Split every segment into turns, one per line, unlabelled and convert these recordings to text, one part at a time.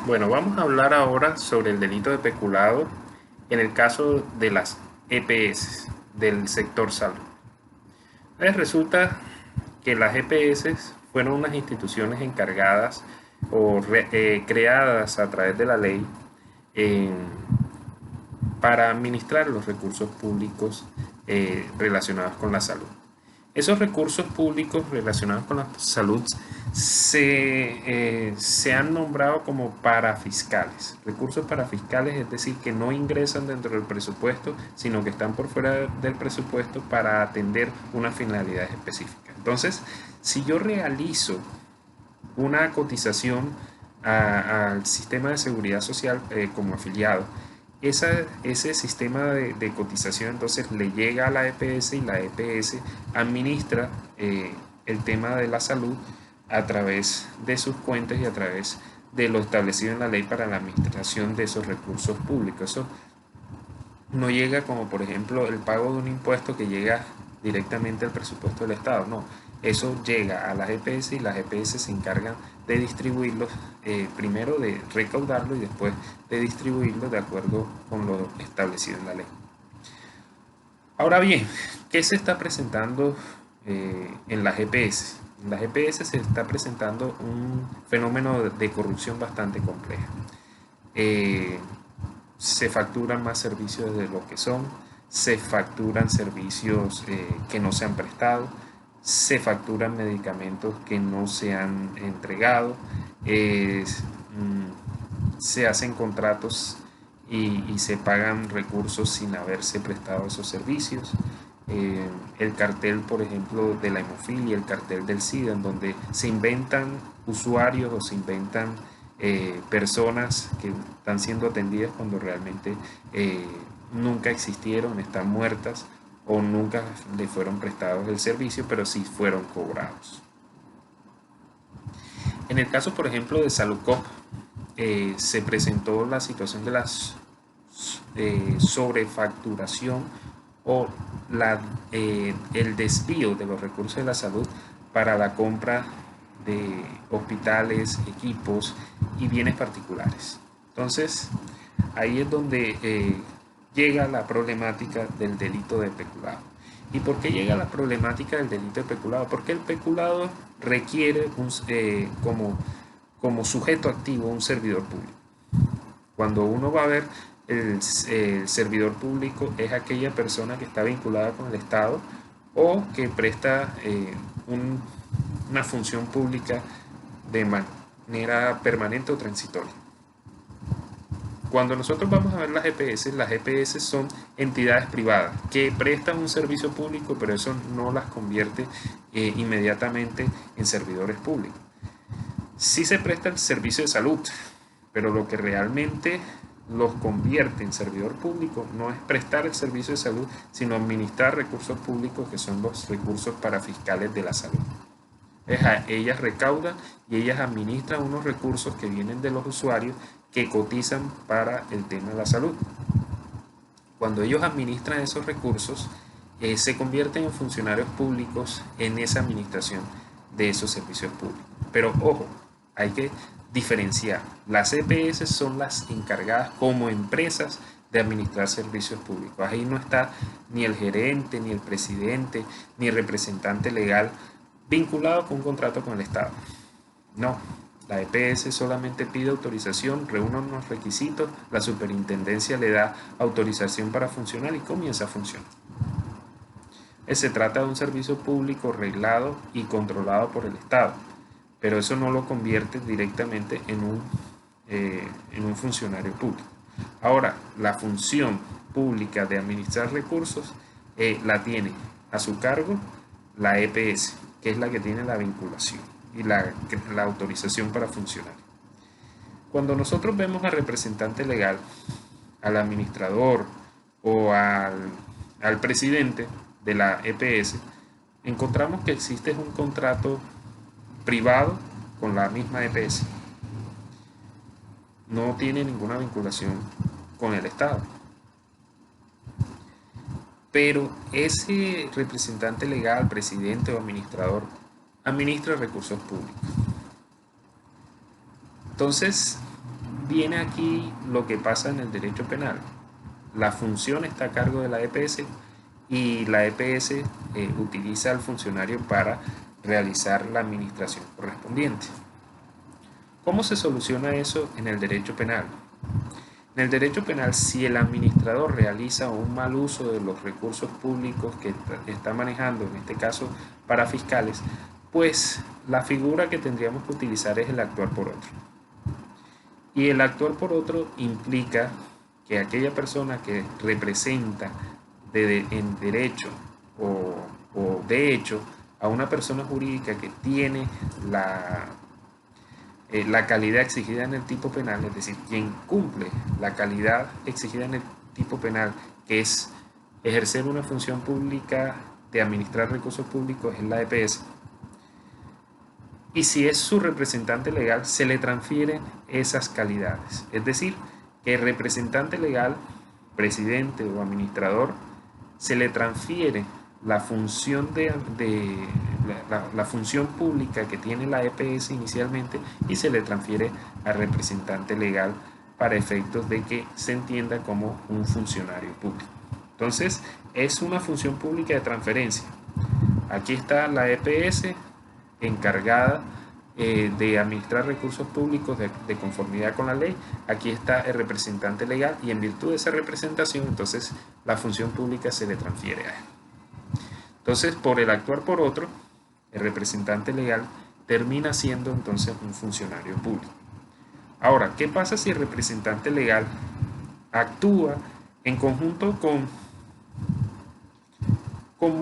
Bueno, vamos a hablar ahora sobre el delito de peculado en el caso de las EPS del sector salud. Resulta que las EPS fueron unas instituciones encargadas creadas a través de la ley eh, para administrar los recursos públicos relacionados con la salud. Esos recursos públicos relacionados con la salud se han nombrado como parafiscales. Recursos parafiscales, es decir, que no ingresan dentro del presupuesto, sino que están por fuera del presupuesto para atender una finalidad específica. Entonces, si yo realizo una cotización al sistema de seguridad social como afiliado, ese sistema de cotización entonces le llega a la EPS y la EPS administra el tema de la salud a través de sus cuentas y a través de lo establecido en la ley para la administración de esos recursos públicos. Eso no llega como por ejemplo el pago de un impuesto que llega directamente al presupuesto del Estado, no, eso llega a las EPS y las EPS se encargan de distribuirlos, primero de recaudarlo y después de distribuirlo de acuerdo con lo establecido en la ley. Ahora bien, ¿qué se está presentando en las EPS? En las EPS se está presentando un fenómeno de corrupción bastante compleja. Eh, Se facturan más servicios de lo que son, se facturan servicios que no se han prestado, se facturan medicamentos que no se han entregado, eh, se hacen contratos y se pagan recursos sin haberse prestado esos servicios. El cartel, por ejemplo, de la hemofilia, el cartel del SIDA, en donde se inventan usuarios o se inventan personas que están siendo atendidas cuando realmente nunca existieron, están muertas o nunca le fueron prestados el servicio, pero sí fueron cobrados. En el caso, por ejemplo, de Saludcop, se presentó la situación de la sobrefacturación o el desvío de los recursos de la salud para la compra de hospitales, equipos y bienes particulares. Entonces, ahí es donde llega la problemática del delito de peculado. ¿Y por qué llega la problemática del delito de peculado? Porque el peculado requiere como sujeto activo un servidor público. Cuando uno va a ver el servidor público es aquella persona que está vinculada con el Estado o que presta una función pública de manera permanente o transitoria. Cuando nosotros vamos a ver las EPS son entidades privadas que prestan un servicio público, pero eso no las convierte inmediatamente en servidores públicos. Sí se presta el servicio de salud, pero lo que realmente los convierte en servidor público no es prestar el servicio de salud, sino administrar recursos públicos que son los recursos parafiscales de la salud. Ellas recaudan y ellas administran unos recursos que vienen de los usuarios que cotizan para el tema de la salud. Cuando ellos administran esos recursos, se convierten en funcionarios públicos en esa administración de esos servicios públicos. Pero ojo, hay que diferenciar. Las EPS son las encargadas como empresas de administrar servicios públicos. Ahí no está ni el gerente, ni el presidente, ni el representante legal vinculado con un contrato con el Estado. No, la EPS solamente pide autorización, reúne unos requisitos, la superintendencia le da autorización para funcionar y comienza a funcionar. Se trata de un servicio público reglado y controlado por el Estado, pero eso no lo convierte directamente en un funcionario público. Ahora, la función pública de administrar recursos la tiene a su cargo la EPS, que es la que tiene la vinculación y la autorización para funcionar. Cuando nosotros vemos al representante legal, al administrador o al presidente de la EPS, encontramos que existe un contrato privado con la misma EPS. No tiene ninguna vinculación con el Estado. Pero ese representante legal, presidente o administrador, administra recursos públicos. Entonces, viene aquí lo que pasa en el derecho penal. La función está a cargo de la EPS y la EPS utiliza al funcionario para realizar la administración correspondiente. ¿Cómo se soluciona eso en el derecho penal? En el derecho penal, si el administrador realiza un mal uso de los recursos públicos que está manejando, en este caso para fiscales, pues la figura que tendríamos que utilizar es el actuar por otro. Y el actuar por otro implica que aquella persona que representa en derecho o de hecho a una persona jurídica que tiene la calidad exigida en el tipo penal, es decir, quien cumple la calidad exigida en el tipo penal, que es ejercer una función pública de administrar recursos públicos, es la EPS. Y si es su representante legal, se le transfieren esas calidades. Es decir, que el representante legal, presidente o administrador, se le transfiere la función, la función pública que tiene la EPS inicialmente y se le transfiere al representante legal para efectos de que se entienda como un funcionario público. Entonces, es una función pública de transferencia. Aquí está la EPS encargada de administrar recursos públicos de conformidad con la ley. Aquí está el representante legal y en virtud de esa representación, entonces la función pública se le transfiere a él. Entonces, por el actuar por otro, el representante legal termina siendo entonces un funcionario público. Ahora, ¿qué pasa si el representante legal actúa en conjunto con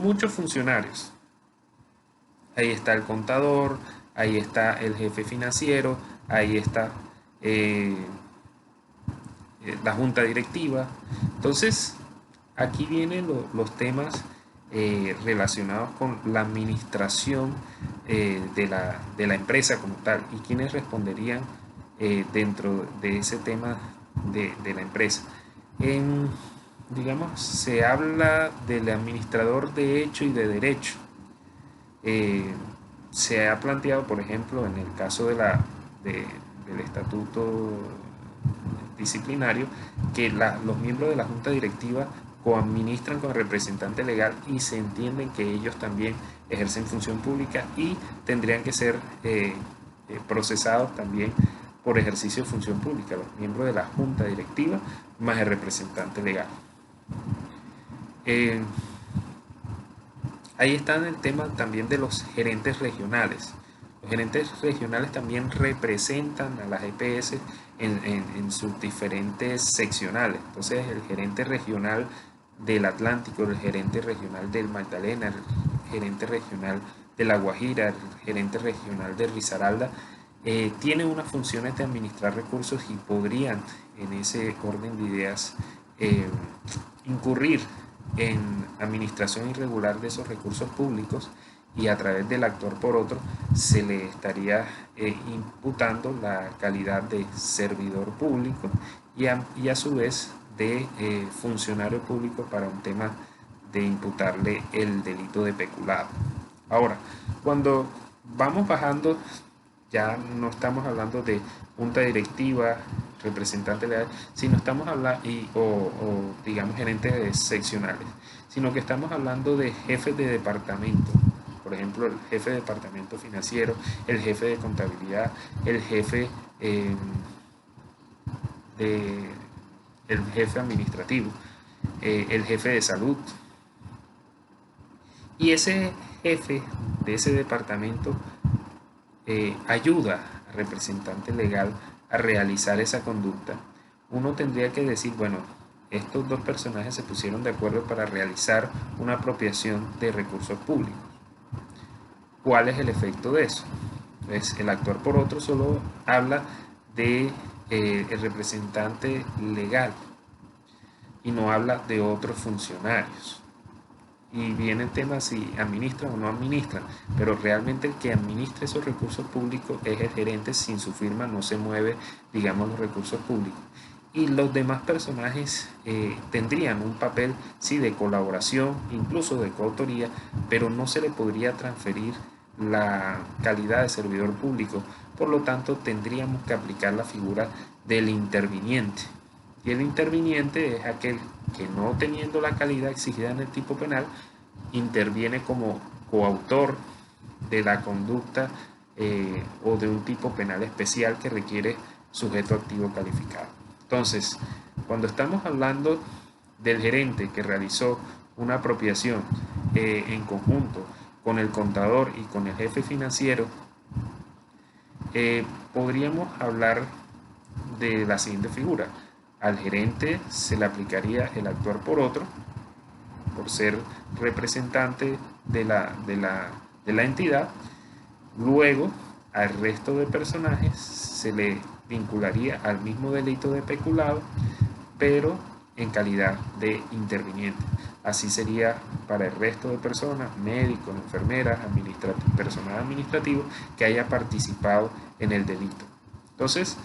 muchos funcionarios? Ahí está el contador, ahí está el jefe financiero, ahí está la junta directiva. Entonces, aquí vienen los temas relacionados con la administración de la empresa como tal y quiénes responderían dentro de ese tema de la empresa. Digamos, se habla del administrador de hecho y de derecho. Se ha planteado, por ejemplo, en el caso del estatuto disciplinario, que los miembros de la junta directiva coadministran con el representante legal y se entienden que ellos también ejercen función pública y tendrían que ser procesados también por ejercicio de función pública, los miembros de la junta directiva más el representante legal. Ahí está el tema también de los gerentes regionales. Los gerentes regionales también representan a las EPS en sus diferentes seccionales. Entonces, el gerente regional del Atlántico, el gerente regional del Magdalena, el gerente regional de La Guajira, el gerente regional de Risaralda, tienen unas funciones de administrar recursos y podrían, en ese orden de ideas, incurrir en administración irregular de esos recursos públicos y a través del actuar por otro se le estaría imputando la calidad de servidor público y a su vez de funcionario público para un tema de imputarle el delito de peculado. Ahora, cuando vamos bajando, ya no estamos hablando de junta directiva, representante legal, sino estamos hablando, o digamos gerentes seccionales, sino que estamos hablando de jefes de departamento, por ejemplo, el jefe de departamento financiero, el jefe de contabilidad, el jefe administrativo, el jefe de salud. Y ese jefe de ese departamento ayuda al representante legal a realizar esa conducta. Uno tendría que decir, bueno, estos dos personajes se pusieron de acuerdo para realizar una apropiación de recursos públicos. ¿Cuál es el efecto de eso? Pues el actuar por otro solo habla de el representante legal y no habla de otros funcionarios. Y viene el tema si administran o no administran, pero realmente el que administra esos recursos públicos es el gerente, sin su firma no se mueve, digamos, los recursos públicos. Y los demás personajes tendrían un papel, sí, de colaboración, incluso de coautoría, pero no se le podría transferir la calidad de servidor público. Por lo tanto, tendríamos que aplicar la figura del interviniente. Y el interviniente es aquel que, no teniendo la calidad exigida en el tipo penal, interviene como coautor de la conducta o de un tipo penal especial que requiere sujeto activo calificado. Entonces, cuando estamos hablando del gerente que realizó una apropiación en conjunto con el contador y con el jefe financiero, podríamos hablar de la siguiente figura. Al gerente se le aplicaría el actuar por otro, por ser representante de la entidad. Luego, al resto de personajes se le vincularía al mismo delito de peculado, pero en calidad de interviniente. Así sería para el resto de personas, médicos, enfermeras, personal administrativo que haya participado en el delito. Entonces,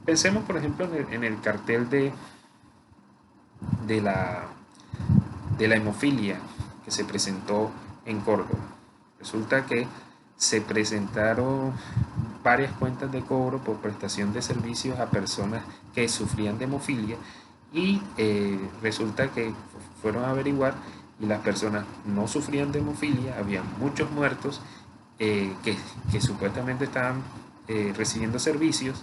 pensemos por ejemplo en el cartel de la hemofilia que se presentó en Córdoba. Resulta que se presentaron varias cuentas de cobro por prestación de servicios a personas que sufrían de hemofilia y resulta que fueron a averiguar y las personas no sufrían de hemofilia, había muchos muertos que supuestamente estaban recibiendo servicios.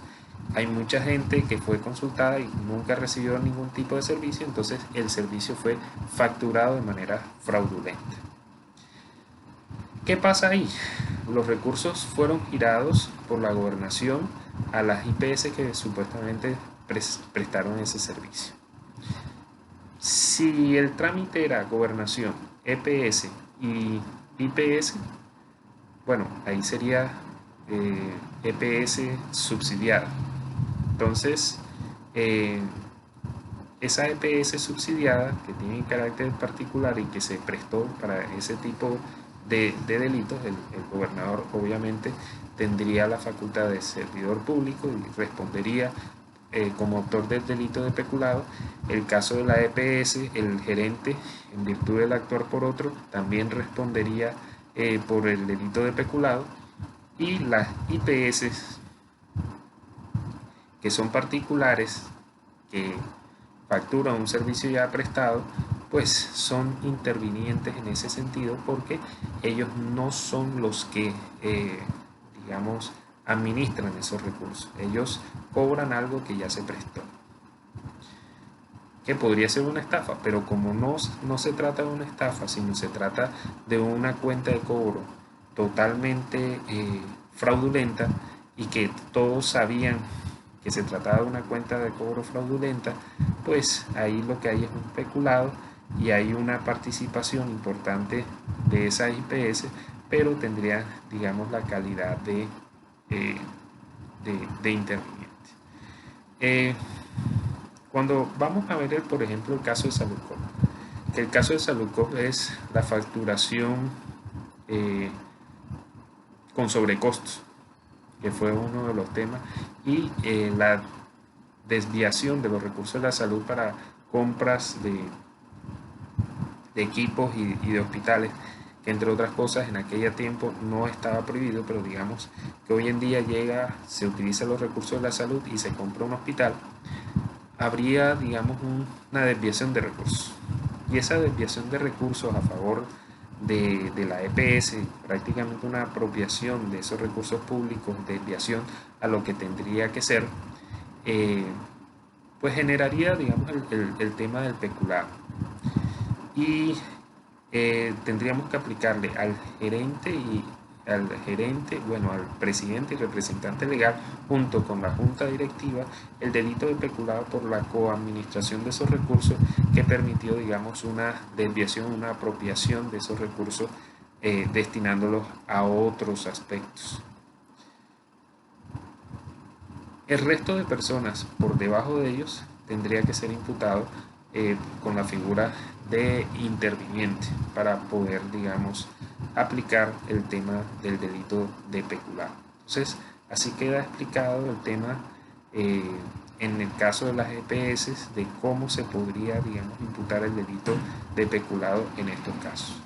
Hay mucha gente que fue consultada y nunca recibió ningún tipo de servicio, entonces el servicio fue facturado de manera fraudulenta. ¿Qué pasa ahí? Los recursos fueron girados por la gobernación a las IPS que supuestamente prestaron ese servicio. Si el trámite era gobernación, EPS y IPS, bueno, ahí sería EPS subsidiada. Entonces, esa EPS subsidiada que tiene carácter particular y que se prestó para ese tipo de delitos, el gobernador obviamente tendría la facultad de servidor público y respondería como autor del delito de peculado. El caso de la EPS, el gerente, en virtud del actuar por otro, también respondería por el delito de peculado, y las IPS, que son particulares, que facturan un servicio ya prestado, pues son intervinientes en ese sentido porque ellos no son los que, digamos, administran esos recursos. Ellos cobran algo que ya se prestó, que podría ser una estafa, pero como no se trata de una estafa, sino se trata de una cuenta de cobro totalmente fraudulenta y que todos sabían que se trataba de una cuenta de cobro fraudulenta, pues ahí lo que hay es un peculado y hay una participación importante de esa IPS, pero tendría, digamos, la calidad de interviniente. Cuando vamos a ver, por ejemplo, el caso de Saludcop, que el caso de Saludcop es la facturación con sobrecostos, que fue uno de los temas, y la desviación de los recursos de la salud para compras de equipos y de hospitales, que entre otras cosas en aquel tiempo no estaba prohibido, pero digamos que hoy en día se utilizan los recursos de la salud y se compra un hospital. Habría, digamos, una desviación de recursos, y esa desviación de recursos a favor de la EPS, prácticamente una apropiación de esos recursos públicos, desviación a lo que tendría que ser, pues generaría, digamos, el tema del peculado. Y tendríamos que aplicarle al gerente, al presidente y representante legal, junto con la junta directiva, el delito de peculado por la coadministración de esos recursos que permitió, digamos, una desviación, una apropiación de esos recursos destinándolos a otros aspectos. El resto de personas por debajo de ellos tendría que ser imputado con la figura de interviniente para poder, digamos, aplicar el tema del delito de peculado. Entonces, así queda explicado el tema en el caso de las EPS de cómo se podría, digamos, imputar el delito de peculado en estos casos.